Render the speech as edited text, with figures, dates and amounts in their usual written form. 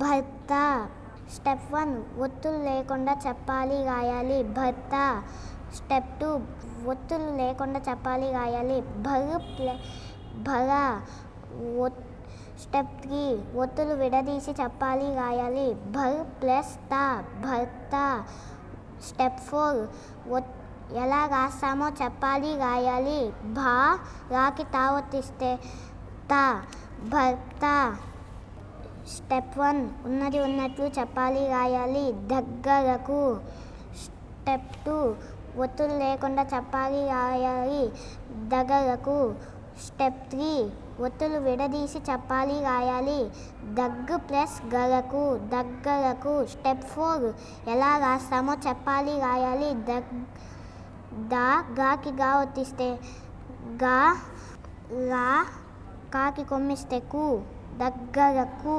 భర్త. స్టెప్ 1 ఒత్తులు లేకుండా చెప్పాలి రాయాలి భర్త. స్టెప్ 2 ఒత్తులు లేకుండా చెప్పాలి రాయాలి భర. స్టెప్ 3 ఒత్తులు విడదీసి చెప్పాలి రాయాలి భర్ ప్లస్ త భర్త. స్టెప్ 4 ఎలా రాస్తామో చెప్పాలి రాయాలి భా రాకి తా ఒత్తిస్తే త భర్త. స్టెప్ 1 ఉన్నది ఉన్నట్లు చెప్పాలి రాయాలి దగ్గరకు. స్టెప్ 2 ఒత్తులు లేకుండా చెప్పాలి రాయాలి దగ్గరకు. స్టెప్ 3 ఒత్తులు విడదీసి చెప్పాలి రాయాలి దగ్గు ప్లస్ గరకు దగ్గరకు. స్టెప్ 4 ఎలా రాస్తామో చెప్పాలి రాయాలి గాకి గా ఒత్తిస్తే గా రా కాకి కొమ్మిస్తే కు దగ్గరకు.